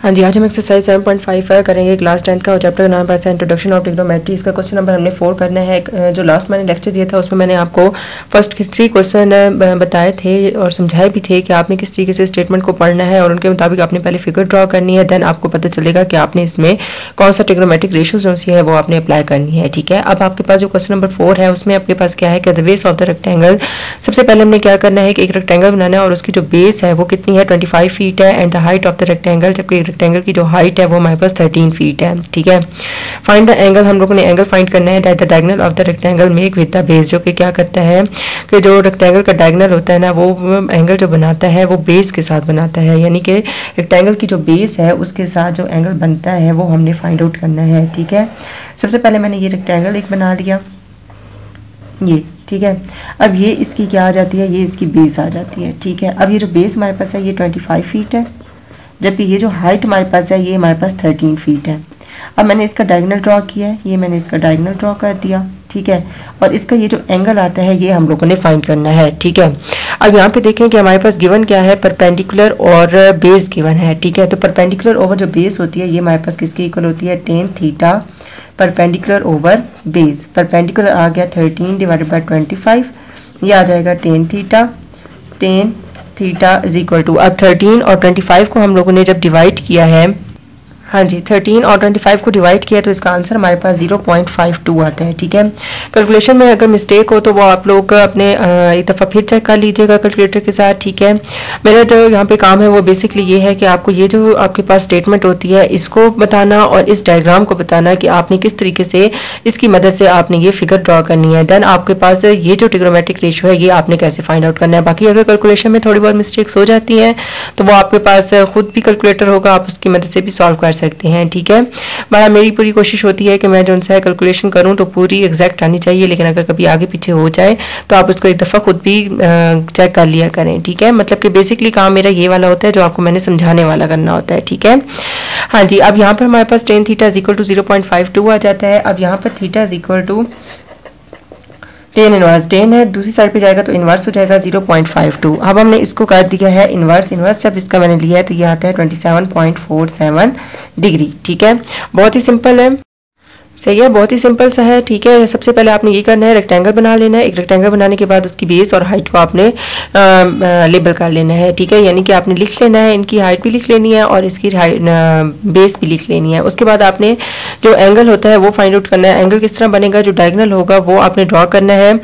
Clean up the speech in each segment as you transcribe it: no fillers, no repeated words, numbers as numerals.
हाँ जी, आज हम एक्सरसाइज 7.5 करेंगे क्लास 10 का और चैप्टर का नाम है इंट्रोडक्शन ऑफ ट्रिग्नोमेट्री। इसका क्वेश्चन नंबर हमने 4 करना है। जो लास्ट मैंने लेक्चर दिया था उसमें मैंने आपको फर्स्ट 3 क्वेश्चन बताए थे और समझाए भी थे कि आपने किस तरीके से स्टेटमेंट को पढ़ना है और उनके मुताबिक आपने पहले फिगर ड्रॉ करनी है, देन आपको पता चलेगा कि आपने इसमें कौन सा ट्रिग्नोमेट्रिक रेशियो जो सी है वो आपने अप्लाई करनी है। ठीक है, अब आपके पास जो क्वेश्चन नंबर 4 है उसमें आपके पास क्या है कि the base of the rectangle. सबसे पहले हमने क्या करना है कि एक रेक्टेंगल बनाना है और उसकी जो बेस है वो कितनी है 25 फीट है and the height of the rectangle, जबकि रेक्टेंगल की जो हाइट है वो हमारे पास 13 फीट है। ठीक है, फाइंड द एंगल, हम लोगों ने एंगल फाइंड करना है that the diagonal of the rectangle make with the base, जो कि क्या करता है कि जो रेक्टेंगल का डायगोनल होता है ना वो एंगल जो बनाता है वो बेस के साथ बनाता है, यानी कि रेक्टेंगल की जो बेस है उसके साथ जो एंगल बनता है वो हमने फाइंड आउट करना है। ठीक है, सबसे पहले मैंने ये रेक्टेंगल एक बना लिया ये। ठीक है, अब ये इसकी क्या आ जाती है, ये इसकी बेस आ जाती है। ठीक है, अब ये जो बेस हमारे पास है ये 25 फीट है, जबकि ये जो हाइट हमारे पास है ये हमारे पास 13 फीट है। अब मैंने इसका डायगोनल ड्रॉ किया है, ये मैंने इसका डायगोनल ड्रॉ कर दिया। ठीक है, और इसका ये जो एंगल आता है ये हम लोगों ने फाइंड करना है। ठीक है, अब यहाँ पे देखें कि हमारे पास गिवन क्या है, परपेंडिकुलर और बेस गिवन है। ठीक है, तो परपेंडिकुलर ओवर जो बेस होती है ये हमारे पास किसके इक्वल होती है, tan theta perpendicular over base. Perpendicular आ गया 13 डिवाइडेड बाय 25, ये आ जाएगा tan theta is equal to, अब 13 और 25 को हम लोगों ने जब डिवाइड किया है, हाँ जी 13 और 25 को डिवाइड किया तो इसका आंसर हमारे पास 0.52 आता है। ठीक है, कैलकुलेशन में अगर मिस्टेक हो तो वो आप लोग अपने एक दफ़ा फिर चेक कर लीजिएगा कैलकुलेटर के साथ। ठीक है, मेरा जो यहाँ पे काम है वो बेसिकली ये है कि आपको ये जो आपके पास स्टेटमेंट होती है इसको बताना और इस डायग्राम को बताना कि आपने किस तरीके से इसकी मदद से आपने ये फिगर ड्रॉ करनी है। देन आपके पास ये जो ट्रिग्नोमेट्रिक रेशियो है ये आपने कैसे फाइंड आउट करना है। बाकी अगर कैलकुलेशन में थोड़ी बहुत मिस्टेक्स हो जाती हैं तो वो आपके पास खुद भी कैलकुलेटर होगा, आप उसकी मदद से भी सॉल्व कर सकते हैं। ठीक है, बड़ा मेरी पूरी कोशिश होती है कि मैं जो उनसे कैलकुलेशन करूं तो पूरी एग्जैक्ट आनी चाहिए, लेकिन अगर कभी आगे पीछे हो जाए तो आप उसको एक दफ़ा खुद भी चेक कर लिया करें। ठीक है, मतलब कि बेसिकली काम मेरा ये वाला होता है जो आपको मैंने समझाने वाला करना होता है। ठीक है, हाँ जी, अब यहाँ पर हमारे पास tan theta is equal to 0.52 आ जाता है। अब यहाँ पर theta is equal to tan inverse, tan है दूसरी साइड पे जाएगा तो इनवर्स हो जाएगा 0.52। अब हमने इसको कर दिया है इनवर्स, इनवर्स जब इसका मैंने लिया है तो ये आता है 27.47 डिग्री। ठीक है, बहुत ही सिंपल है, सही है, बहुत ही सिंपल सा है। ठीक है, सबसे पहले आपने ये करना है रेक्टेंगल बना लेना है। एक रेक्टेंगल बनाने के बाद उसकी बेस और हाइट को आपने लेबल कर लेना है। ठीक है, यानी कि आपने लिख लेना है, इनकी हाइट भी लिख लेनी है और इसकी बेस भी लिख लेनी है। उसके बाद आपने जो एंगल होता है वो फाइंड आउट करना है। एंगल किस तरह बनेगा, जो डायगोनल होगा वो आपने ड्रॉ करना है।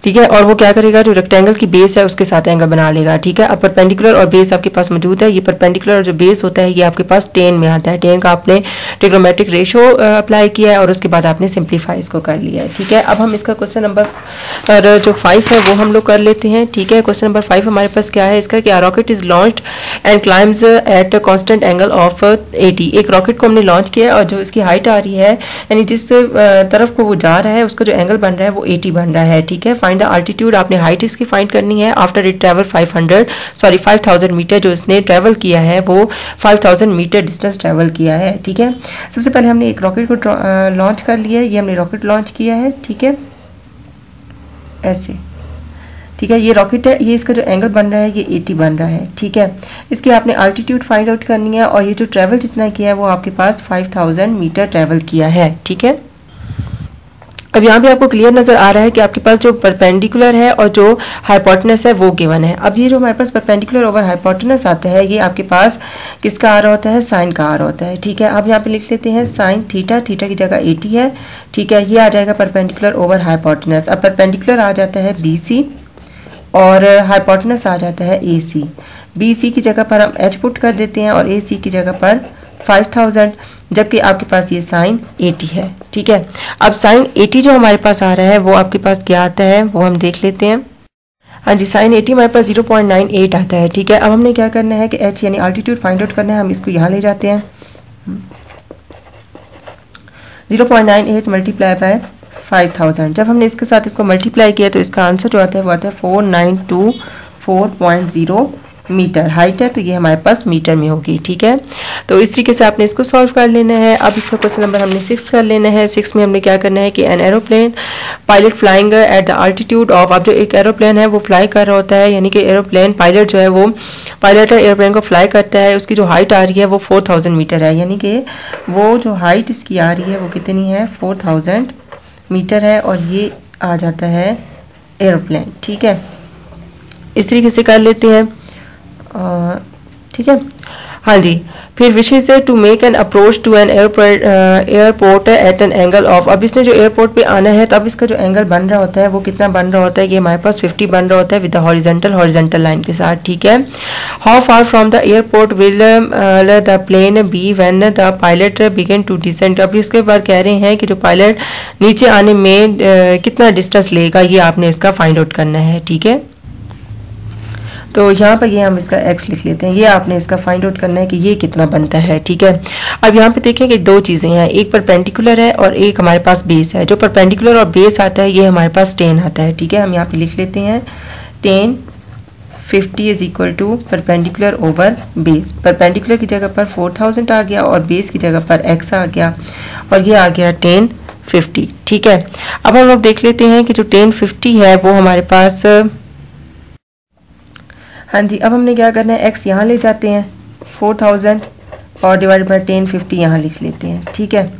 ठीक है, और वो क्या करेगा, जो रेक्टेंगल की बेस है उसके साथ एंगल बना लेगा। ठीक है, अब परपेंडिकुलर और बेस आपके पास मौजूद है। ये परपेंडिकुलर और जो बेस होता है ये आपके पास tan में आता है। tan का आपने ट्रिग्नोमेट्रिक रेशियो अप्लाई किया है और उसके बाद आपने सिंप्लीफाई इसको कर लिया है। ठीक है, अब हम इसका क्वेश्चन नंबर जो 5 है वो हम लोग कर लेते हैं। ठीक है, क्वेश्चन नंबर 5 हमारे पास क्या है इसका, कि rocket is launched and climbs at constant angle of 80। एक रॉकेट को हमने लॉन्च किया और जो इसकी हाइट आ रही है यानी जिस तरफ को वो जा रहा है उसका जो एंगल बन रहा है वो 80 बन रहा है। ठीक है, फाइंड द अल्टीट्यूड, आपने हाइट इसकी फाइंड करनी है आफ्टर इट ट्रैवल 5000 मीटर। जो इसने ट्रैवल किया है वो 5000 मीटर डिस्टेंस ट्रैवल किया है। ठीक है, सबसे पहले हमने एक रॉकेट को लॉन्च कर लिया है, ये हमने रॉकेट लॉन्च किया है। ठीक है, ऐसे। ठीक है, ये रॉकेट है, ये इसका जो एंगल बन रहा है ये 80 बन रहा है। ठीक है, इसकी आपने अल्टीट्यूड फाइंड आउट करनी है और ये जो ट्रैवल जितना किया है वो आपके पास 5000 मीटर ट्रैवल किया है। ठीक है, अब यहाँ पे आपको क्लियर नजर आ रहा है कि आपके पास जो परपेंडिकुलर है और जो हाइपोटेनस है वो गिवन है। अब ये जो हमारे पास परपेंडिकुलर ओवर हाइपोटेनस आता है ये आपके पास किसका आ रहा होता है, साइन का आ रहा होता है। ठीक है, अब यहाँ पे लिख लेते हैं साइन थीटा, थीटा की जगह 80 है। ठीक है, ये आ जाएगा परपेंडिकुलर ओवर हाइपोटेनस। अब परपेंडिकुलर आ जाता है BC और हाइपोटेनस आ जाता है AC। BC की जगह पर हम H पुट कर देते हैं और AC की जगह पर 5000, जबकि आपके पास ये साइन 80 है। ठीक है, अब साइन 80 जो हमारे पास आ रहा है वो आपके पास क्या आता है वो हम देख लेते हैं। हाँ जी, साइन 80 हमारे पास 0.98 आता है। ठीक है, अब हमने क्या करना है कि H यानी अल्टीट्यूड फाइंड आउट करना है। हम इसको यहाँ ले जाते हैं, 0.98 मल्टीप्लाई बाय 5000। जब हमने इसके साथ इसको मल्टीप्लाई किया तो इसका आंसर जो आता है वो आता है 4924.0 मीटर हाइट है तो ये हमारे पास मीटर में होगी। ठीक है, तो इस तरीके से आपने इसको सॉल्व कर लेना है। अब इसका क्वेश्चन नंबर हमने 6 कर लेना है। 6 में हमने क्या करना है कि an aeroplane pilot flying at the altitude of, अब जो एक एरोप्लेन है वो फ्लाई कर रहा होता है, यानी कि एरोप्लेन पायलट जो है वो पायलट एरोप्लेन को फ्लाई करता है, उसकी जो हाइट आ रही है वो 4000 मीटर है, यानी कि वो जो हाइट इसकी आ रही है वो कितनी है 4000 मीटर है, और ये आ जाता है एरोप्लेन। ठीक है, इस तरीके से कर लेते हैं। ठीक है, हाँ जी। फिर विशेष है to make an approach to an airport at an angle of, अब इसने जो एयरपोर्ट पे आना है तो अब इसका जो एंगल बन रहा होता है वो कितना बन रहा होता है, ये हमारे पास 50 बन रहा होता है विद द हॉरिजॉन्टल लाइन के साथ। ठीक है, how far from the airport will the plane be when the pilot begin to descend, अब इसके बाद कह रहे हैं कि जो पायलट नीचे आने में कितना डिस्टेंस लेगा, ये आपने इसका फाइंड आउट करना है। ठीक है, तो यहाँ पर ये हम इसका x लिख लेते हैं, ये आपने इसका फाइंड आउट करना है कि ये कितना बनता है। ठीक है, अब यहाँ पे देखें कि दो चीज़ें हैं, एक परपेंडिकुलर है और एक हमारे पास बेस है। जो परपेंडिकुलर और बेस आता है ये हमारे पास 10 आता है। ठीक है, हम यहाँ पे लिख लेते हैं 10 50 is equal to perpendicular over base. Perpendicular की जगह पर 4000 आ गया और बेस की जगह पर x आ गया, और ये आ गया 1050। ठीक है, अब हम लोग देख लेते हैं कि जो 1050 है वो हमारे पास, हाँ जी, अब हमने क्या करना है x यहाँ ले जाते हैं 4000 और डिवाइड बाय 1050 यहाँ लिख लेते हैं। ठीक है,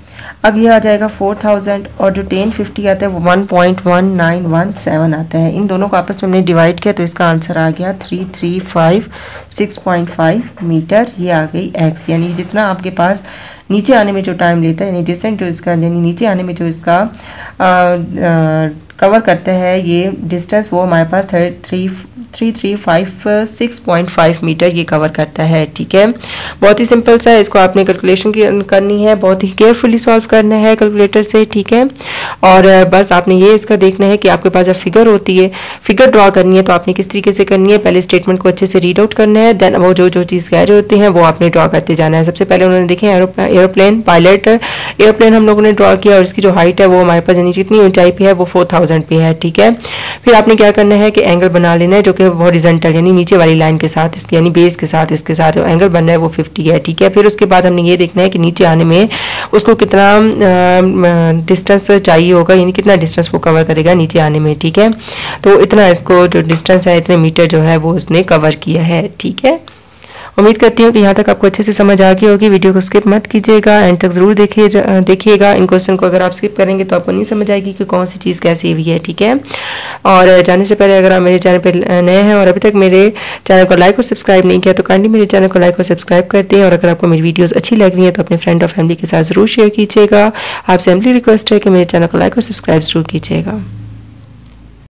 अब ये आ जाएगा 4000 और जो 1050 आता है वो 1.1917 आता है। इन दोनों को आपस में हमने डिवाइड किया तो इसका आंसर आ गया 3356.5 मीटर। ये आ गई x, यानी जितना आपके पास नीचे आने में जो टाइम लेता है, यानी डिसेंट जो इसका, यानी नीचे आने में जो इसका कवर करता है ये डिस्टेंस, वो हमारे पास 3356.5 मीटर ये कवर करता है। ठीक है, बहुत ही सिंपल सा है, इसको आपने कैलकुलेशन करनी है, बहुत ही केयरफुली सॉल्व करना है कैलकुलेटर से। ठीक है, और बस आपने ये इसका देखना है कि आपके पास जब फिगर होती है, फिगर ड्रॉ करनी है तो आपने किस तरीके से करनी है, पहले स्टेटमेंट को अच्छे से रीड आउट करना है, देन वो जो चीज़ कह रहे होते हैं वो आपने ड्रॉ करते जाना है। सबसे पहले उन्होंने देखे एरोप्लेन पायलट एरोप्लेन हम लोगों ने ड्रॉ किया और इसकी जो हाइट है वो हमारे पास यानी जितनी ऊंचाई पे है वो 4000 पे है। ठीक है, फिर आपने क्या करना है कि एंगल बना लेना है जो कि हॉरिजॉन्टल यानी नीचे वाली लाइन के साथ, इसके यानी बेस के साथ, इसके साथ जो एंगल बन रहा है वो 50 है। ठीक है, फिर उसके बाद हमने ये देखना है कि नीचे आने में उसको कितना डिस्टेंस चाहिए होगा, यानी कितना डिस्टेंस वो कवर करेगा नीचे आने में। ठीक है, तो इतना इसको जो डिस्टेंस है, इतने मीटर जो है वो उसने कवर किया है। ठीक है, उम्मीद करती हूँ कि यहाँ तक आपको अच्छे से समझ आ गई होगी। वीडियो को स्किप मत कीजिएगा, एंड तक जरूर देखिएगा। इन क्वेश्चन को अगर आप स्किप करेंगे तो आपको नहीं समझ आएगी कि कौन सी चीज़ कैसी हुई है। ठीक है, और जाने से पहले अगर आप मेरे चैनल पर नए हैं और अभी तक मेरे चैनल को लाइक और सब्सक्राइब नहीं किया तो काइंडली मेरे चैनल को लाइक और सब्सक्राइब करते हैं, और अगर आपको मेरी वीडियोज़ अच्छी लग रही है तो अपने फ्रेंड और फैमिली के साथ जरूर शेयर कीजिएगा। आपसे सिंपली रिक्वेस्ट है कि मेरे चैनल को लाइक और सब्सक्राइब जरूर कीजिएगा।